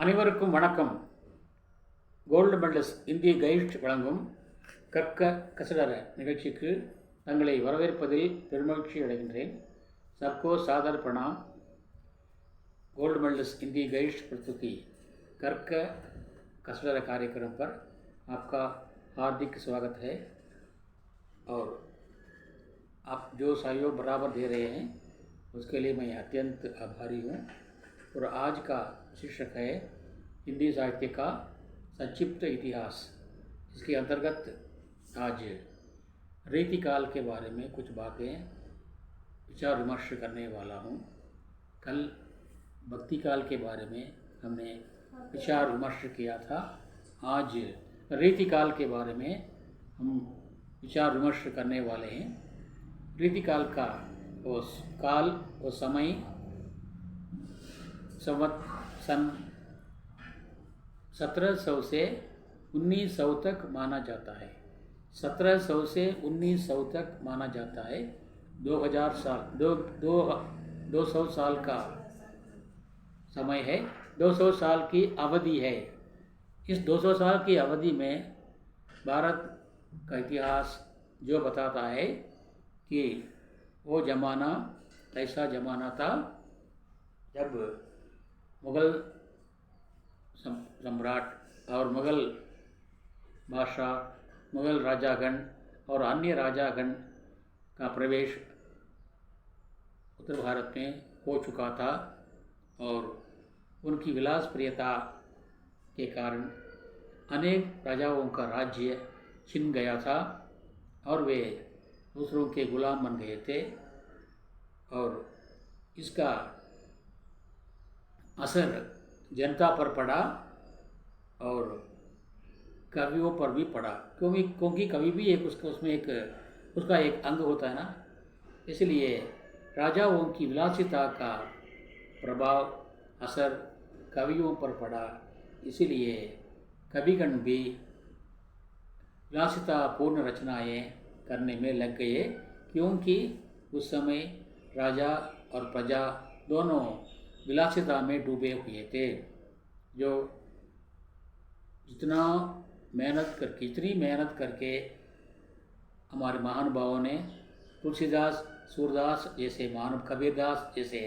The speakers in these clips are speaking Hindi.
அனைவருக்கும் வணக்கம். கோல்டு மெடல்ஸ் இந்திய கைட் வழங்கும் கற்க கசடர நிகழ்ச்சிக்கு தங்களை வரவேற்பதில் பெருமகிழ்ச்சி அடைகின்றேன். सबको सादर प्रणाम. गोल्ड मेडल्स हिंदी गाइड प्रस्तुति कर्क कसडर कार्यक्रम पर आपका हार्दिक स्वागत है और आप जो सहयोग बराबर दे रहे हैं उसके लिए मैं अत्यंत आभारी हूँ. और आज का शीर्षक है हिंदी साहित्य का संक्षिप्त इतिहास. इसके अंतर्गत आज रीतिकाल के बारे में कुछ बातें विचार विमर्श करने वाला हूँ. कल भक्ति काल के बारे में हमने विचार विमर्श किया था. आज रीतिकाल के बारे में हम विचार विमर्श करने वाले हैं. रीतिकाल का वो काल वो समय सन 1700 से 1900 तक माना जाता है. 1700 से 1900 तक माना जाता है. 2000 साल 200 साल का समय है. 200 साल की अवधि है. इस 200 साल की अवधि में भारत का इतिहास जो बताता है कि वो ज़माना ऐसा ज़माना था जब मुग़ल सम्राट और मुग़ल बादशाह, मुग़ल राजागण और अन्य राजागण का प्रवेश उत्तर भारत में हो चुका था और उनकी विलासप्रियता के कारण अनेक राजाओं का राज्य छिन गया था और वे दूसरों के गुलाम बन गए थे. और इसका असर जनता पर पड़ा और कवियों पर भी पड़ा, क्योंकि कवि भी एक उसका एक अंग होता है ना. इसलिए राजाओं की विलासिता का प्रभाव असर कवियों पर पड़ा. इसीलिए कविगण भी विलासितापूर्ण रचनाएं करने में लग गए, क्योंकि उस समय राजा और प्रजा दोनों विलासिता में डूबे हुए थे. जो जितनी मेहनत करके हमारे महानुभावों ने तुलसीदास, सूरदास जैसे कबीरदास जैसे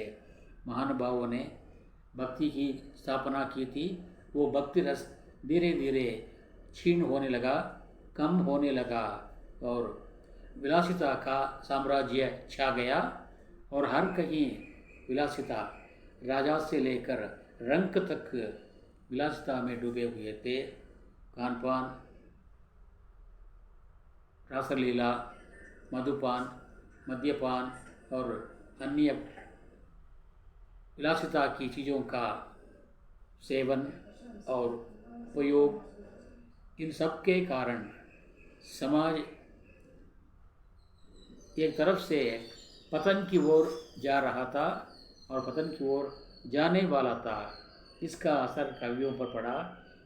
महानुभावों ने भक्ति की स्थापना की थी, वो भक्ति रस धीरे धीरे क्षीण होने लगा, कम होने लगा और विलासिता का साम्राज्य छा गया. और हर कहीं विलासिता, राजा से लेकर रंक तक विलासिता में डूबे हुए थे. खानपान, रासलीला, मधुपान, मद्यपान और अन्य विलासिता की चीज़ों का सेवन और उपयोग, इन सब के कारण समाज एक तरफ से पतन की ओर जा रहा था और पतन की ओर जाने वाला था. इसका असर कवियों पर पड़ा,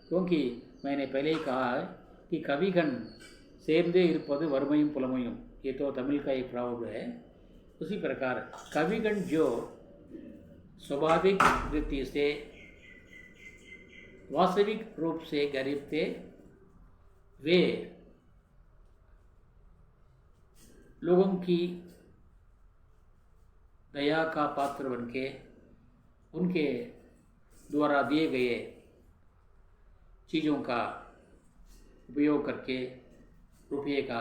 क्योंकि मैंने पहले ही कहा है कि कविगण சேர்ந்தே இருப்பது வறுமையும் புலமையும், ये तो तमिल का एक प्रॉवर्ब है. उसी प्रकार कविगण जो स्वाभाविक वृत्ति से वास्तविक रूप से गरीब थे, वे लोगों की दया का पात्र बनके उनके द्वारा दिए गए चीज़ों का उपयोग करके, रुपये का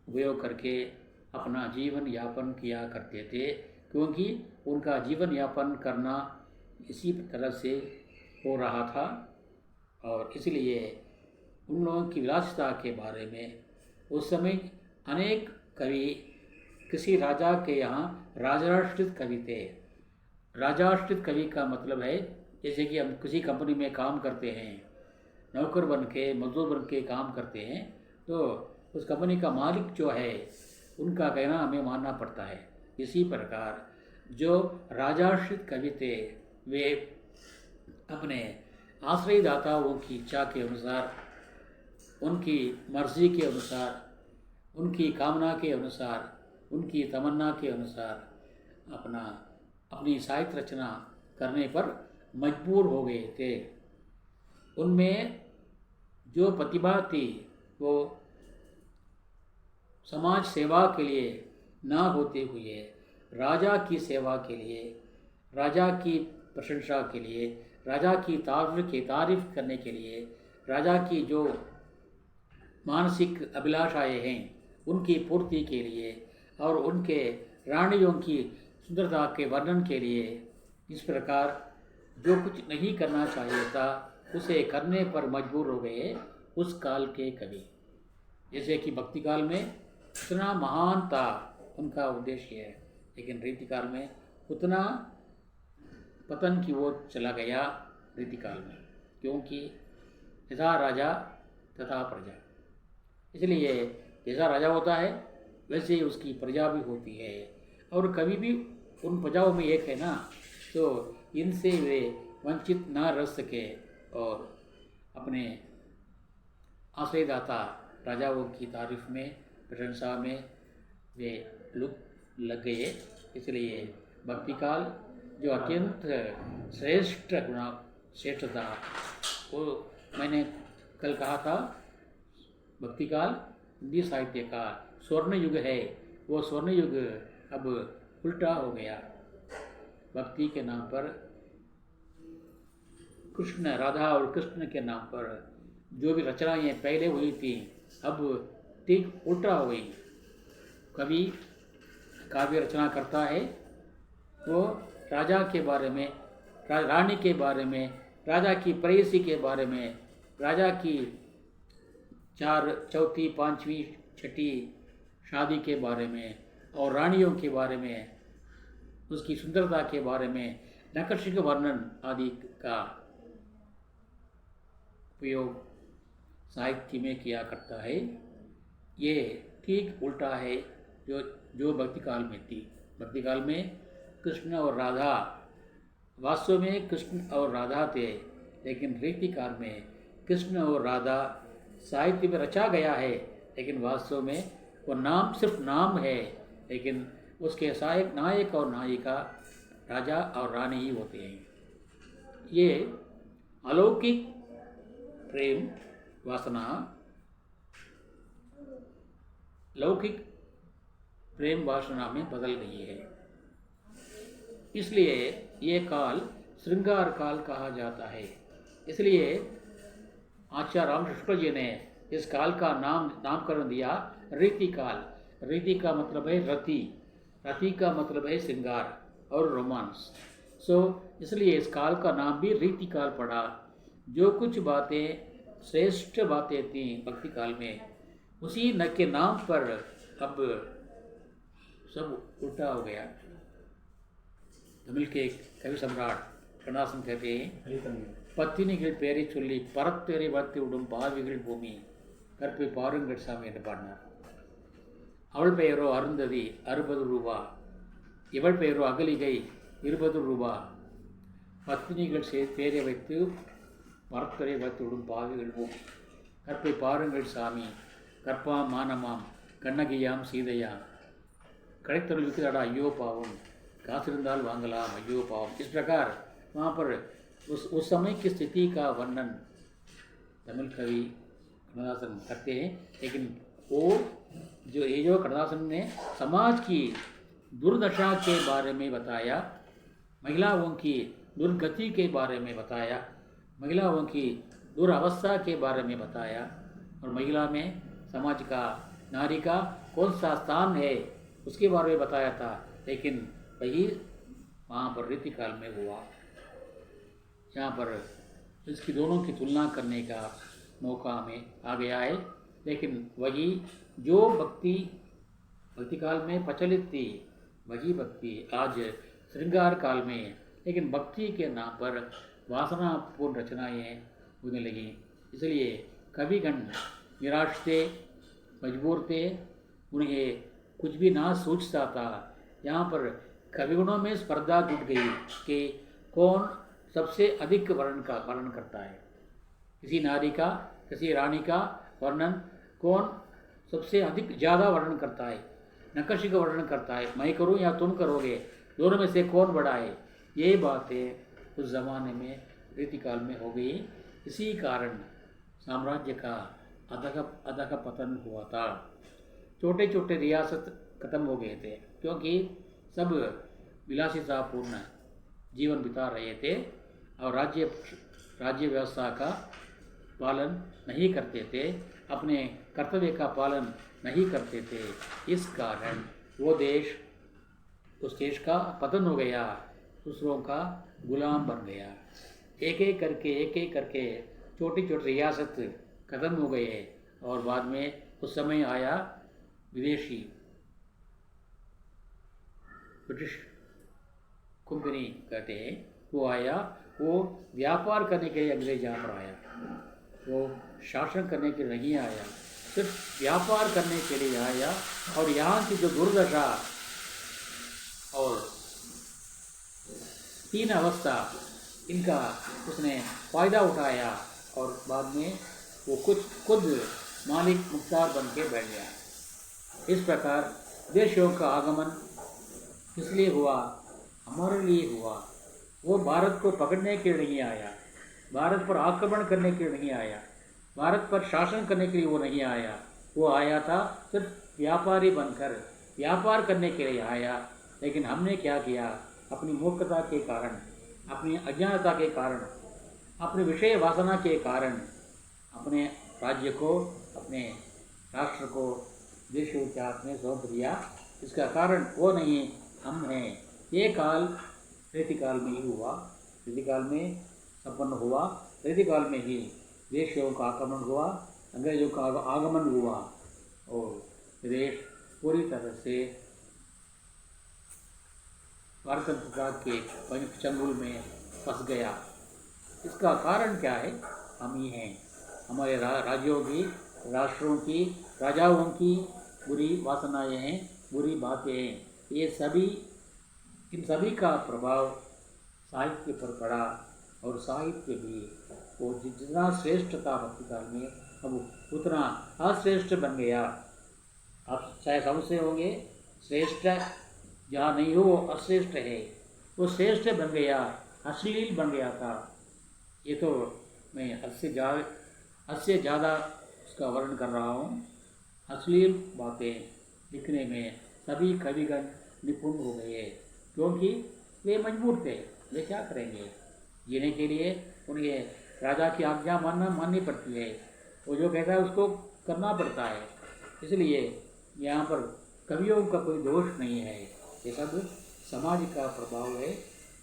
उपयोग करके अपना जीवन यापन किया करते थे, क्योंकि उनका जीवन यापन करना इसी तरह से हो रहा था. और इसलिए उन लोगों की विलासिता के बारे में उस समय अनेक कवि किसी राजा के यहाँ राजाश्रित कवि थे. राजाश्रित कवि का मतलब है जैसे कि हम किसी कंपनी में काम करते हैं, नौकर बन के, मजदूर बन के काम करते हैं, तो उस कंपनी का मालिक जो है उनका कहना हमें मानना पड़ता है. इसी प्रकार जो राजाश्रित कवि थे वे अपने आश्रयदाताओं की इच्छा के अनुसार, उनकी मर्जी के अनुसार, उनकी कामना के अनुसार, उनकी तमन्ना के अनुसार अपनी साहित्य रचना करने पर मजबूर हो गए थे. उनमें जो प्रतिभा थी वो समाज सेवा के लिए ना होते हुए राजा की सेवा के लिए, राजा की प्रशंसा के लिए, राजा की तारीफ करने के लिए, राजा की जो मानसिक अभिलाषाएं हैं उनकी पूर्ति के लिए और उनके रानियों की सुंदरता के वर्णन के लिए इस प्रकार जो कुछ नहीं करना चाहिए था उसे करने पर मजबूर हो गए उस काल के कवि। जैसे कि भक्ति काल में इतना महान था उनका उद्देश्य है, लेकिन रीतिकाल में उतना पतन की ओर चला गया रीतिकाल में, क्योंकि यथा राजा तथा प्रजा। इसलिए जैसा राजा होता है वैसे ही उसकी प्रजा भी होती है, और कभी भी उन प्रजाओं में एक है ना, तो इनसे वे वंचित ना रह सके और अपने आश्रयदाता राजाओं की तारीफ में, प्रशंसा में वे लग गए। इसलिए भक्ति काल जो अत्यंत श्रेष्ठ था, वो मैंने कल कहा था, भक्ति काल हिंदी साहित्य का स्वर्ण युग है। वो स्वर्ण युग अब उल्टा हो गया। भक्ति के नाम पर कृष्ण, राधा और कृष्ण के नाम पर जो भी रचनाएं पहले हुई थी अब ठीक उल्टा हो गई। कवि काव्य रचना करता है वो राजा के बारे में, रानी के बारे में, राजा की प्रेयसी के बारे में, राजा की चौथी, पांचवी, छठी शादी के बारे में और रानियों के बारे में, उसकी सुंदरता के बारे में नैसर्गिक वर्णन आदि का उपयोग साहित्य में किया करता है। ये ठीक उल्टा है जो भक्ति काल में थी। भक्ति काल में कृष्ण और राधा, वास्तव में कृष्ण और राधा थे, लेकिन रीति काल में कृष्ण और राधा साहित्य में रचा गया है, लेकिन वास्तव में वो नाम सिर्फ नाम है, लेकिन उसके सहायक नायक और नायिका राजा और रानी ही होते हैं। ये अलौकिक प्रेम वासना लौकिक प्रेम वासना में बदल गई है। इसलिए ये काल श्रृंगार काल कहा जाता है। इसलिए आचार्य रामकृष्ण शुक्ल जी ने इस काल का नामकरण दिया रीति काल। रीति का मतलब है रति, रति का मतलब है श्रृंगार और रोमांस। इसलिए इस काल का नाम भी रीति काल पड़ा। जो कुछ बातें श्रेष्ठ बातें थीं भक्ति काल में, उसी न के नाम पर अब सब उल्टा हो गया। तमिल के कवि सम्राट कண்ணதாசன் कहते हैं, பத்தினிகள் பேரை சொல்லி பரத்துறை வளர்த்து விடும் பாவிகள் பூமி கற்பை பாருங்கள் சாமி என்று பாடினார். அவள் பெயரோ அருந்ததி 60 ரூபா, இவள் பெயரோ அகலிகை 20 ரூபா. பத்தினிகள் பேரை வைத்து மரத்துறை வளர்த்து விடும் பாவிகள் பூமி கற்பை பாருங்கள் சாமி, கற்பாம் மானமாம் கண்ணகியாம் சீதையாம், கிடைத்தொழில் விற்குதாடா ஐயோ பாவம், काश இருந்தால் வாங்கலாம் ஐயோ पावम। इस प्रकार वहाँ पर उस समय की स्थिति का वर्णन तमिल कवि कண்ணதாசன் करते हैं। लेकिन वो जो कண்ணதாசன் ने समाज की दुर्दशा के बारे में बताया, महिलाओं की दुर्गति के बारे में बताया, महिलाओं की दुरावस्था के बारे में बताया, और महिला में समाज का, नारी का कौन सा स्थान है उसके बारे में बताया था। लेकिन वही वहाँ पर रीति काल में हुआ। यहाँ पर इसकी दोनों की तुलना करने का मौका हमें आ गया है। लेकिन वही जो भक्ति काल में प्रचलित थी, वही भक्ति आज श्रृंगार काल में, लेकिन भक्ति के नाम पर वासनापूर्ण रचनाएँ होने लगी। इसलिए कविगण निराश थे, मजबूर थे, उन्हें कुछ भी ना सूझता था। यहाँ पर कविगुणों में स्पर्धा जुट गई कि कौन सबसे अधिक वर्णन करता है। किसी नारी का, किसी रानी का वर्णन कौन सबसे अधिक ज़्यादा वर्णन करता है, नक्काशी का वर्णन करता है, मैं करूँ या तुम करोगे, दोनों में से कौन बड़ा है। ये बातें उस ज़माने में रीति काल में हो गई। इसी कारण साम्राज्य का अधः अधः पतन हुआ था। छोटे छोटे रियासत खत्म हो गए थे क्योंकि सब विलासितापूर्ण जीवन बिता रहे थे और राज्य व्यवस्था का पालन नहीं करते थे, अपने कर्तव्य का पालन नहीं करते थे। इस कारण उस देश का पतन हो गया, दूसरों का गुलाम बन गया। एक एक करके छोटी छोटी रियासत खत्म हो गए और बाद में उस समय आया विदेशी ब्रिटिश कंपनी कहते हैं, वो आया। वो व्यापार करने के लिए अंग्रेज यहाँ पर आया, वो शासन करने के लिए नहीं आया, सिर्फ व्यापार करने के लिए आया। और यहाँ की जो दुर्दशा और तीन अवस्था इनका उसने फ़ायदा उठाया और बाद में वो खुद मालिक मुख्तार बन के बैठ गया। इस प्रकार देशों का आगमन इसलिए हुआ, हमारे लिए हुआ। वो भारत को पकड़ने के लिए नहीं आया, भारत पर आक्रमण करने के लिए नहीं आया, भारत पर शासन करने के लिए वो नहीं आया। वो आया था सिर्फ व्यापारी बनकर व्यापार करने के लिए आया। लेकिन हमने क्या किया, अपनी मूर्खता के कारण, अपनी अज्ञानता के कारण, अपने विषय वासना के कारण अपने राज्य को, अपने राष्ट्र को देशों के हाथ में सौंप दिया। इसका कारण वो नहीं, हम हैं। ये काल रीतिकाल में ही हुआ, रीतिकाल में संपन्न हुआ, रीतिकाल में ही देशों का आक्रमण हुआ, अंग्रेजों का आगमन हुआ और देश पूरी तरह से पारतंत्रता के चंगुल में फंस गया। इसका कारण क्या है? हम ही हैं। हमारे राज्यों की, राष्ट्रों की, राजाओं की बुरी वासनाएं हैं, बुरी बातें हैं। ये सभी, इन सभी का प्रभाव साहित्य पर पड़ा और साहित्य भी वो जितना श्रेष्ठ था भक्ति काल में, अब उतना अश्रेष्ठ बन गया। आप चाहे समझते होंगे, श्रेष्ठ जहाँ नहीं हो वो अश्रेष्ठ है, वो श्रेष्ठ बन गया, अश्लील बन गया था। ये तो मैं हद से ज़्यादा उसका वर्णन कर रहा हूँ। अश्लील बातें लिखने में सभी कविगण निपुण हो गए क्योंकि वे मजबूर थे। वे क्या करेंगे? जीने के लिए उन्हें राजा की आज्ञा माननी पड़ती है, वो जो कहता है उसको करना पड़ता है। इसलिए यहाँ पर कवियों का कोई दोष नहीं है, ये सब समाज का प्रभाव है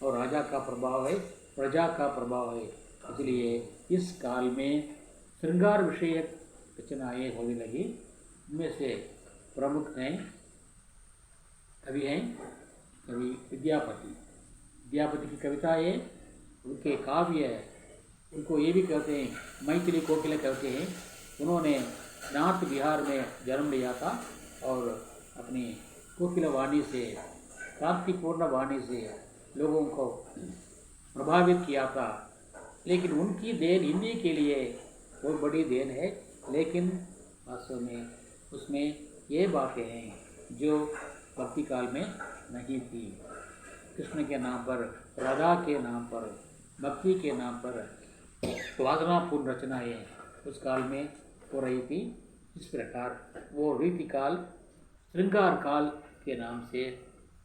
और राजा का प्रभाव है, प्रजा का प्रभाव है। इसलिए इस काल में श्रृंगार विषयक रचनाएँ होने लगी। इनमें से प्रमुख कवि विद्यापति की कविताएँ, उनके काव्य, उनको ये भी कहते हैं मैथिली कोकिला कहते हैं। उन्होंने नॉर्थ बिहार में जन्म लिया था और अपनी कोकिला वाणी से, शांतिपूर्ण वाणी से लोगों को प्रभावित किया था। लेकिन उनकी देन हिंदी के लिए बहुत बड़ी देन है, लेकिन वास्तव में उसमें ये बातें हैं जो भक्ति काल में नहीं थी। कृष्ण के नाम पर, राधा के नाम पर, भक्ति के नाम पर वासनापूर्ण रचनाएँ उस काल में हो रही थी। इस प्रकार वो रीतिकाल श्रृंगार काल के नाम से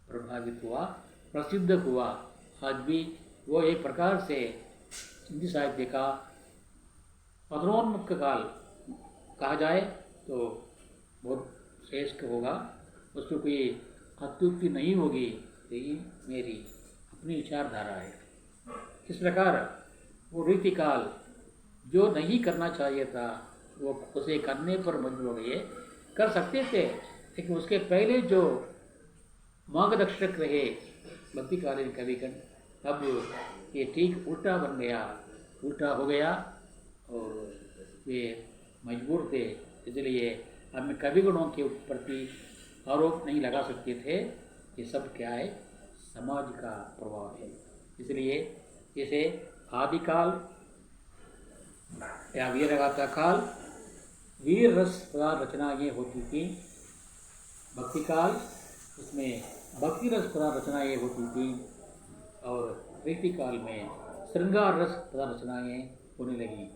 प्रभावित हुआ, प्रसिद्ध हुआ। आज भी वो एक प्रकार से हिंदी साहित्य का पतनोन्मुख काल कहा जाए तो बहुत श्रेष्ठ होगा। उसमें कोई अत्युक्ति नहीं होगी, यही मेरी अपनी विचारधारा है। इस प्रकार वो रीतिकाल जो नहीं करना चाहिए था वो उसे करने पर मजबूर हो गए। कर सकते थे, लेकिन उसके पहले जो मार्गदर्शक रहे भक्तिकालीन कविगण, अब ये ठीक उल्टा बन गया, उल्टा हो गया और वे मजबूर थे। इसलिए हम कविगणों के प्रति आरोप नहीं लगा सकते थे। ये सब क्या है? समाज का प्रभाव है। इसलिए इसे आदिकाल या वीरगाथा काल, वीर रस प्रधान रचनाएँ होती थी। भक्ति काल, उसमें भक्ति रस प्रधान रचनाएँ होती थी और रीति काल में श्रृंगार रस प्रधान रचनाएँ होने लगी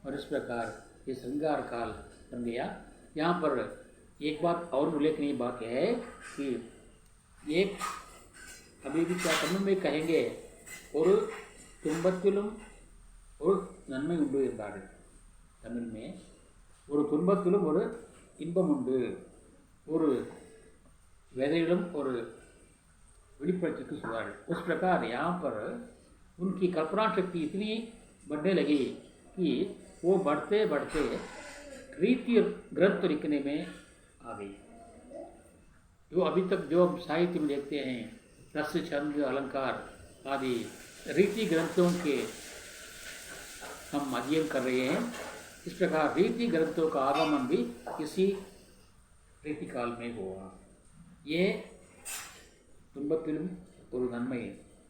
और इस प्रकार ये श्रृंगार काल बन गया। यहाँ पर एक बात और उल्लेखनीय बात है कि एक अभी भी क्या तमिल में कहेंगे और துன்பத்திலும் ஒரு நன்மை உண்டு என்றார்கள். தமிழ் में ஒரு துன்பத்திலும் ஒரு இன்பம் உண்டு, ஒரு वेदइलम और विड़िपड़ती की सुधार। उस प्रकार यहाँ पर उनकी कल्पना शक्ति इतनी बढ़ने लगी कि वो बढ़ते बढ़ते रीति ग्रंथ लिखने में आ गई। जो अभी तक जो हम साहित्य में देखते हैं, रस छंद अलंकार आदि रीति ग्रंथों के हम अध्ययन कर रहे हैं। इस प्रकार रीति ग्रंथों का आगमन भी इसी रीति काल में हुआ। ये துன்பத்திலும் ஒரு நன்மை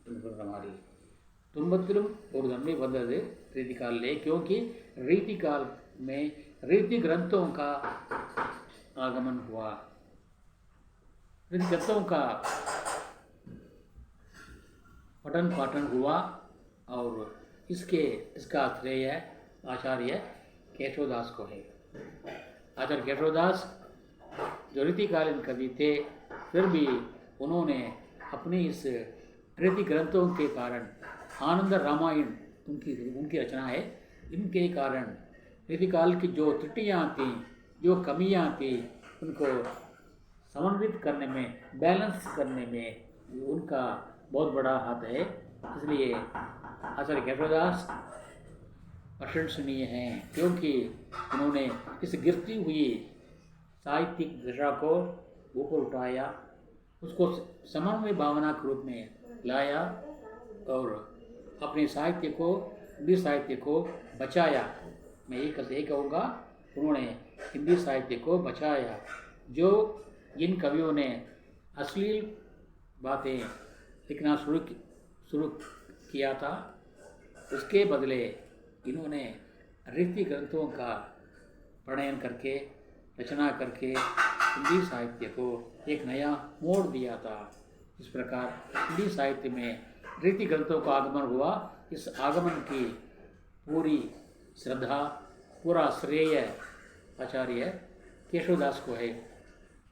சொல்கிற மாதிரி துன்பத்திலும் ஒரு நன்மை வந்தது रीति काल ले, क्योंकि रीति काल में रीति ग्रंथों का आगमन हुआ, रीति ग्रंथों का पठन पाठन हुआ और इसका श्रेय आचार्य केशवदास को है। आचार्य केशवदास जो रीतिकालीन कवि थे, फिर भी उन्होंने अपने इस रीति ग्रंथों के कारण आनंद रामायण उनकी रचना है, इनके कारण रीतिकाल की जो त्रुटियाँ थीं, जो कमियाँ थीं, उनको समन्वित करने में, बैलेंस करने में उनका बहुत बड़ा हाथ है। इसलिए आचार्य केशवदास प्रशंसनीय हैं, क्योंकि उन्होंने इस गिरती हुई साहित्यिक दशा को ऊपर उठाया, उसको समन्वय भावना के रूप में लाया और अपने साहित्य को, हिंदी साहित्य को बचाया। मैं यही कहूँगा, उन्होंने हिंदी साहित्य को बचाया। जो जिन कवियों ने अश्लील बातें लिखना शुरू किया था, उसके बदले इन्होंने रीति ग्रंथों का प्रणयन करके, रचना करके हिंदी साहित्य को एक नया मोड़ दिया था। इस प्रकार हिंदी साहित्य में रीति ग्रंथों का आगमन हुआ। इस आगमन की पूरी श्रद्धा, पूरा श्रेय आचार्य केशवदास को है।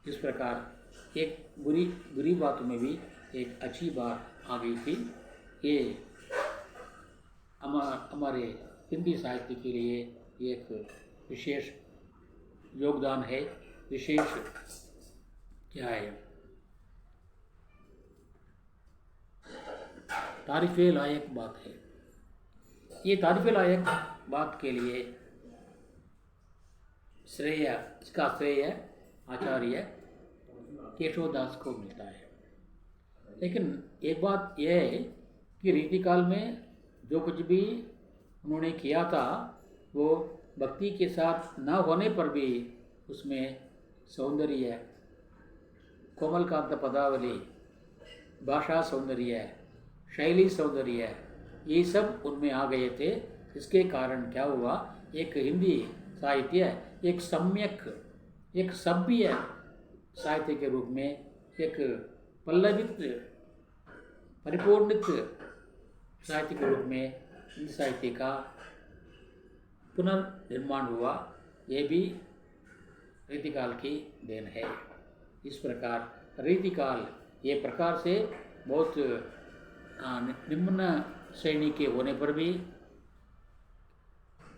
इस प्रकार एक बुरी बातों में भी एक अच्छी बात आ गई थी। ये हमारे हिंदी साहित्य के लिए एक विशेष योगदान है, विशेष क्या है, तारीफ़े लायक बात है। ये तारीफ़े लायक बात के लिए इसका श्रेय आचार्य केशवदास को मिलता है। लेकिन एक बात यह है कि रीतिकाल में जो कुछ भी उन्होंने किया था, वो भक्ति के साथ न होने पर भी उसमें सौंदर्य, कोमलकांत पदावली, भाषा सौंदर्य, शैली सौंदर्य, ये सब उनमें आ गए थे। इसके कारण क्या हुआ, एक हिंदी साहित्य एक सम्यक, एक सभ्य साहित्य के रूप में, एक पल्लवित, परिपूर्णित साहित्य के रूप में हिंदी साहित्य का पुनर्निर्माण हुआ। ये भी रीतिकाल की देन है। इस प्रकार रीतिकाल ये प्रकार से बहुत निम्न श्रेणी के होने पर भी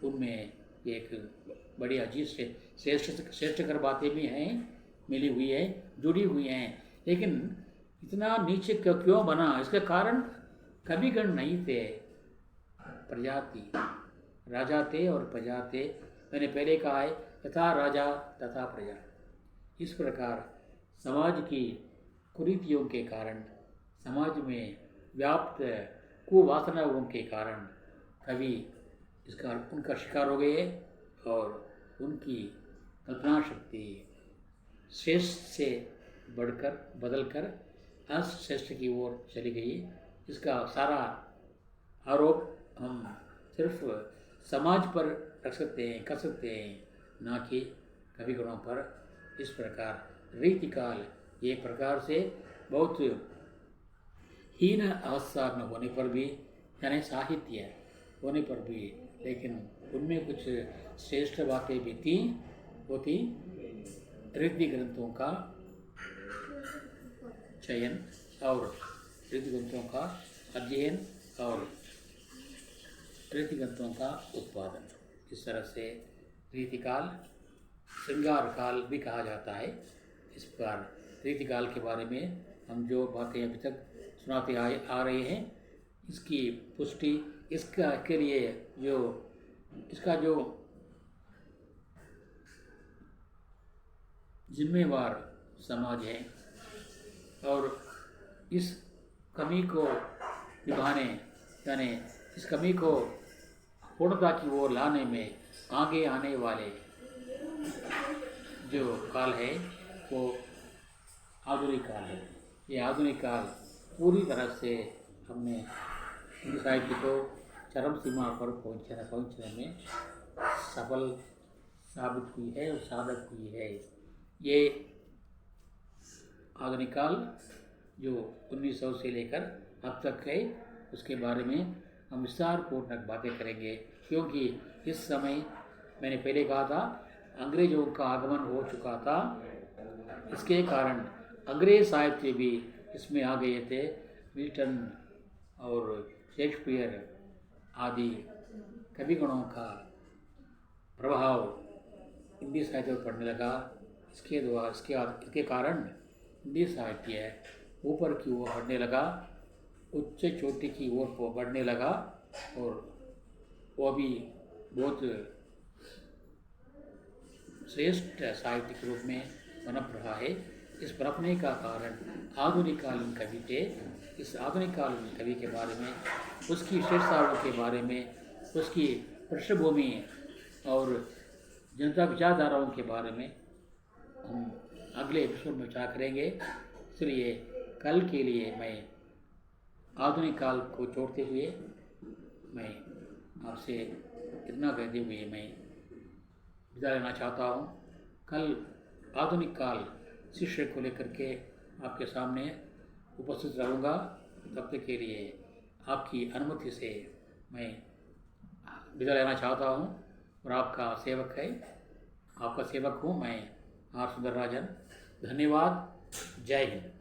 उनमें एक बड़ी अजीब से श्रेष्ठकर बातें भी हैं, मिली हुई है, जुड़ी हुई हैं। लेकिन इतना नीचे क्यों बना, इसका कारण कविगण नहीं थे, प्रजा थी, राजा थे और प्रजा थे। मैंने पहले कहा है, यथा राजा तथा प्रजा। इस प्रकार समाज की कुरीतियों के कारण, समाज में व्याप्त कुवासनाओं के कारण कवि उनका शिकार हो गए और उनकी कल्पना शक्ति श्रेष्ठ से बढ़कर, बदलकर अश्रेष्ठ की ओर चली गई। इसका सारा आरोप हम सिर्फ समाज पर रख सकते हैं, कर सकते हैं, ना कि कविगणों पर। इस प्रकार रीतिकाल एक प्रकार से बहुत हीन अवस्था में होने पर भी, यानी साहित्य होने पर भी, लेकिन उनमें कुछ श्रेष्ठ बातें भी थी। वो थी ऋद्धि ग्रंथों का चयन और ऋद्धि ग्रंथों का अध्ययन और ऋद्धि ग्रंथों का उत्पादन। इस तरह से रीतिकाल श्रृंगार काल भी कहा जाता है। इस पर रीतिकाल के बारे में हम जो बातें अभी तक सुनाते आ रहे हैं, इसकी पुष्टि इसका के लिए इसका जो जिम्मेवार समाज है और इस कमी को निभाने यानी इस कमी को पूर्णता की ओर लाने में आगे आने वाले जो काल है वो आधुनिक काल है। ये आधुनिक काल पूरी तरह से हमने हिंदी साहित्य को चरम सीमा पर पहुंचने में सफल साबित हुई है और साधक हुई है। ये आधुनिक काल जो 1900 से लेकर अब तक है, उसके बारे में हम विस्तारपूर्वक बातें करेंगे, क्योंकि इस समय मैंने पहले कहा था अंग्रेजों का आगमन हो चुका था। इसके कारण अंग्रेज साहित्य भी इसमें आ गए थे। मिल्टन और शेक्सपियर आदि कविगणों का प्रभाव हिंदी साहित्य पर पड़ने लगा। इसके कारण हिंदी साहित्य ऊपर की ओर बढ़ने लगा, उच्च चोटी की ओर बढ़ने लगा और वो भी बहुत श्रेष्ठ साहित्य के रूप में पनप रहा है। इस पनपने का कारण आधुनिक कालीन कवि थे। इस आधुनिक कालीन कवि के बारे में, उसकी विशेषताओं के बारे में, उसकी पृष्ठभूमि और जनता विचारधाराओं के बारे में हम अगले एपिसोड में विचार करेंगे। इसलिए कल के लिए मैं आधुनिक काल को छोड़ते हुए मैं आपसे इतना कहते हुए मैं विदा लेना चाहता हूँ। कल आधुनिक काल शिष्य को लेकर के आपके सामने उपस्थित रहूँगा। तब तक के लिए आपकी अनुमति से मैं विदा लेना चाहता हूँ और आपका सेवक हूँ मैं आर सुंदरराजन। धन्यवाद। जय हिंद।